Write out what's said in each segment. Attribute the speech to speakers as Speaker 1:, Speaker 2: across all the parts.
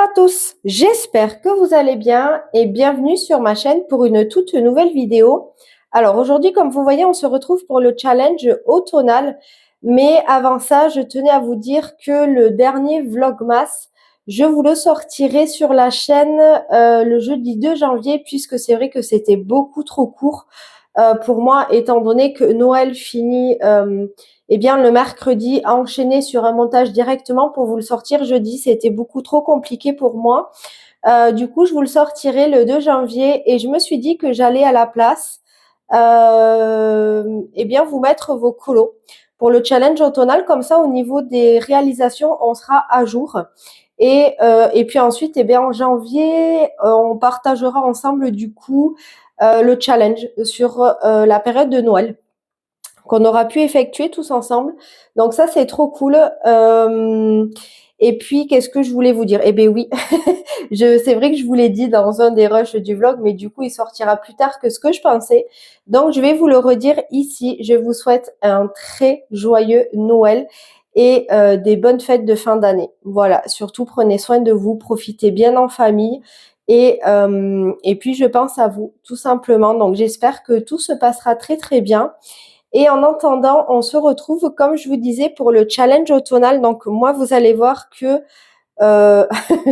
Speaker 1: à tous, j'espère que vous allez bien et bienvenue sur ma chaîne pour une toute nouvelle vidéo. Alors aujourd'hui, comme vous voyez, on se retrouve pour le challenge automnal. Mais avant ça, je tenais à vous dire que le dernier Vlogmas, je vous le sortirai sur la chaîne le jeudi 2 janvier puisque c'est vrai que c'était beaucoup trop court pour moi étant donné que Noël finit eh bien, le mercredi, enchaîner sur un montage directement pour vous le sortir jeudi, c'était beaucoup trop compliqué pour moi. Du coup, je vous le sortirai le 2 janvier et je me suis dit que j'allais à la place eh bien, vous mettre vos colos pour le challenge automnal. Comme ça, au niveau des réalisations, on sera à jour. Et puis ensuite, eh bien, en janvier, on partagera ensemble du coup le challenge sur la période de Noël qu'on aura pu effectuer tous ensemble. Donc ça, c'est trop cool. Et puis, qu'est-ce que je voulais vous dire? Eh bien oui, c'est vrai que je vous l'ai dit dans un des rushs du vlog, mais du coup, il sortira plus tard que ce que je pensais. Donc, je vais vous le redire ici. Je vous souhaite un très joyeux Noël et des bonnes fêtes de fin d'année. Voilà, surtout prenez soin de vous, profitez bien en famille. Et puis, je pense à vous, tout simplement. Donc, j'espère que tout se passera très, très bien. Et en attendant, on se retrouve, comme je vous disais, pour le challenge automnal. Donc, moi, vous allez voir que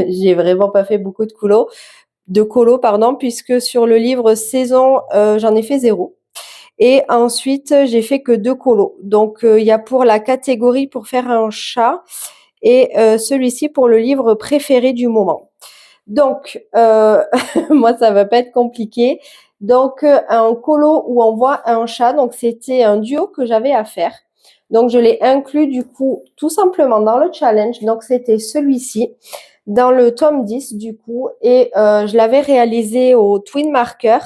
Speaker 1: j'ai vraiment pas fait beaucoup de colos, pardon, puisque sur le livre saison, j'en ai fait 0. Et ensuite, j'ai fait que 2 colos. Donc, il y a pour la catégorie pour faire un chat et celui-ci pour le livre préféré du moment. Donc, moi, ça va pas être compliqué. Donc, un colo où on voit un chat. Donc, c'était un duo que j'avais à faire. Donc, je l'ai inclus du coup tout simplement dans le challenge. Donc, c'était celui-ci dans le tome 10 du coup. Et je l'avais réalisé au Twin Marker.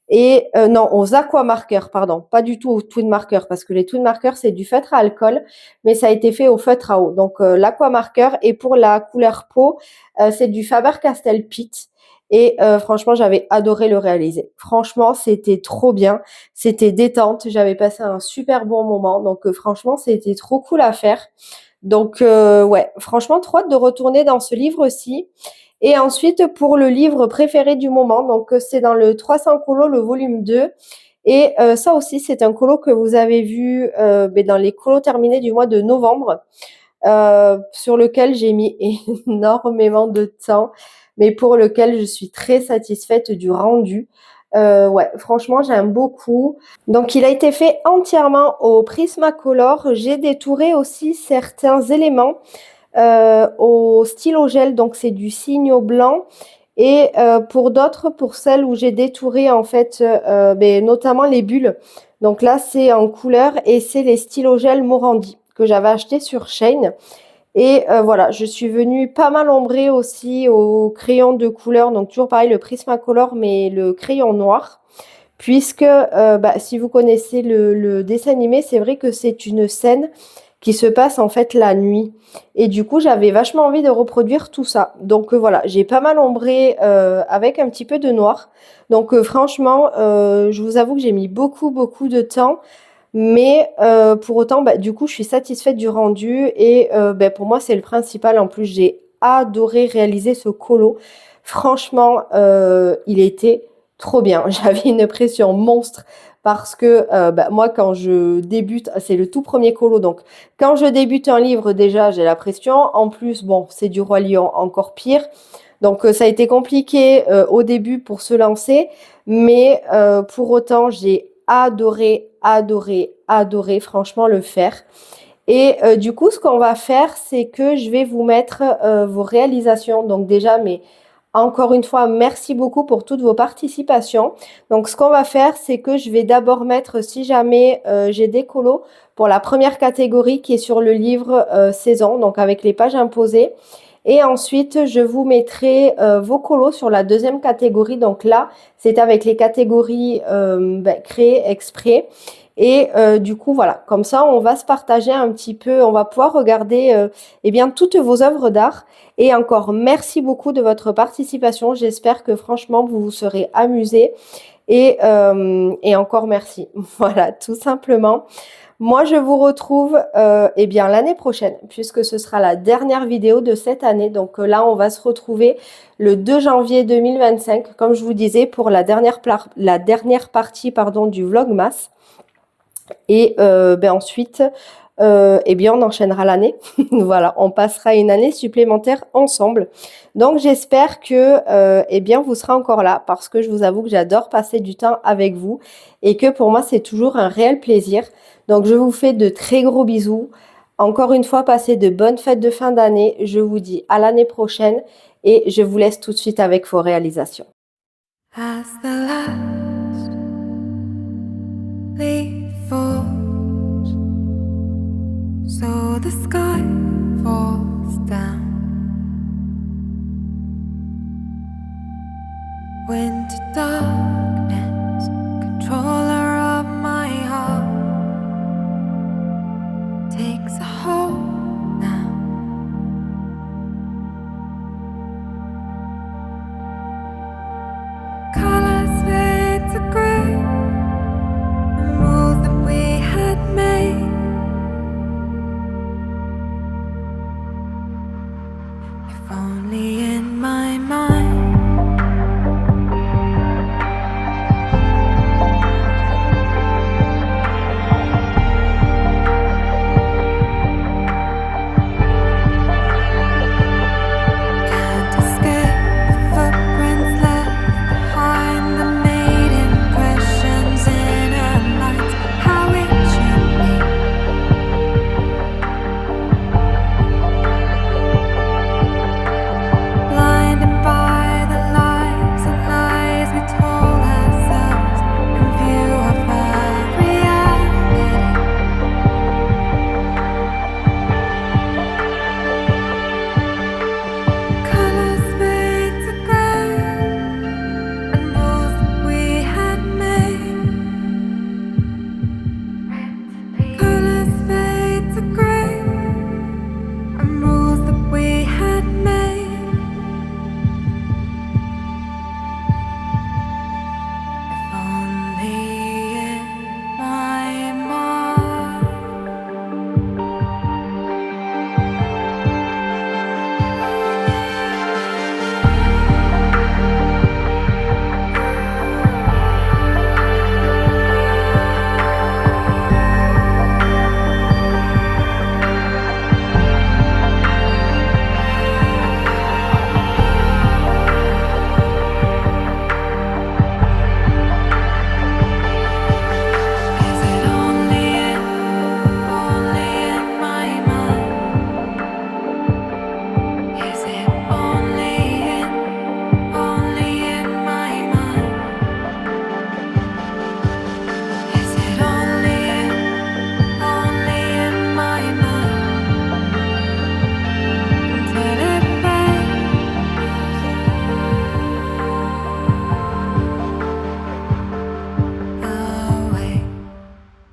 Speaker 1: Et non, aux aquamarqueurs, pardon, pas du tout aux twin markers, parce que les twin markers, c'est du feutre à alcool, mais ça a été fait au feutre à eau. Donc l'aquamarqueur, et pour la couleur peau, c'est du Faber-Castell Pitt. Et franchement, j'avais adoré le réaliser. Franchement, c'était trop bien. C'était détente. J'avais passé un super bon moment. Donc franchement, c'était trop cool à faire. Donc ouais, franchement, trop hâte de retourner dans ce livre-ci. Et ensuite, pour le livre préféré du moment, donc c'est dans le 300 colos, le volume 2. Et ça aussi, c'est un colo que vous avez vu dans les colos terminés du mois de novembre, sur lequel j'ai mis énormément de temps, mais pour lequel je suis très satisfaite du rendu. Ouais, franchement, j'aime beaucoup. Donc, il a été fait entièrement au Prismacolor. J'ai détouré aussi certains éléments au stylo gel, donc c'est du Signo blanc. Et pour d'autres, pour celles où j'ai détouré en fait, notamment les bulles. Donc là, c'est en couleur et c'est les stylos gel Morandi que j'avais acheté sur Shein. Et voilà, je suis venue pas mal ombrer aussi au crayon de couleur. Donc toujours pareil, le Prismacolor, mais le crayon noir. Puisque si vous connaissez le dessin animé, c'est vrai que c'est une scène qui se passe en fait la nuit. Et du coup, j'avais vachement envie de reproduire tout ça. Donc voilà, j'ai pas mal ombré avec un petit peu de noir. Donc franchement, je vous avoue que j'ai mis beaucoup, beaucoup de temps. Mais pour autant, du coup, je suis satisfaite du rendu. Et pour moi, c'est le principal. En plus, j'ai adoré réaliser ce colo. Franchement, il était trop bien. J'avais une pression monstre parce que moi, quand je débute, c'est le tout premier colo. Donc, quand je débute un livre, déjà, j'ai la pression. En plus, bon, c'est du Roi Lion, encore pire. Donc, ça a été compliqué au début pour se lancer. Mais pour autant, j'ai adoré, adoré, adoré, franchement, le faire. Et du coup, ce qu'on va faire, c'est que je vais vous mettre vos réalisations. Donc déjà, mais encore une fois, merci beaucoup pour toutes vos participations. Donc, ce qu'on va faire, c'est que je vais d'abord mettre, si jamais j'ai des colos, pour la première catégorie qui est sur le livre saison, donc avec les pages imposées. Et ensuite, je vous mettrai vos colos sur la deuxième catégorie. Donc là, c'est avec les catégories créées exprès. Et du coup, voilà, comme ça, on va se partager un petit peu, on va pouvoir regarder eh bien toutes vos œuvres d'art. Et encore, merci beaucoup de votre participation. J'espère que franchement, vous vous serez amusés. Et encore merci. Voilà, tout simplement. Moi, je vous retrouve eh bien l'année prochaine, puisque ce sera la dernière vidéo de cette année. Donc là, on va se retrouver le 2 janvier 2025, comme je vous disais, pour la dernière partie pardon, du Vlogmas. Et ben ensuite, eh bien, on enchaînera l'année. Voilà, on passera une année supplémentaire ensemble. Donc, j'espère que eh bien, vous serez encore là parce que je vous avoue que j'adore passer du temps avec vous et que pour moi, c'est toujours un réel plaisir. Donc, je vous fais de très gros bisous. Encore une fois, passez de bonnes fêtes de fin d'année. Je vous dis à l'année prochaine et je vous laisse tout de suite avec vos réalisations.
Speaker 2: As the last leaf falls, so the sky falls down.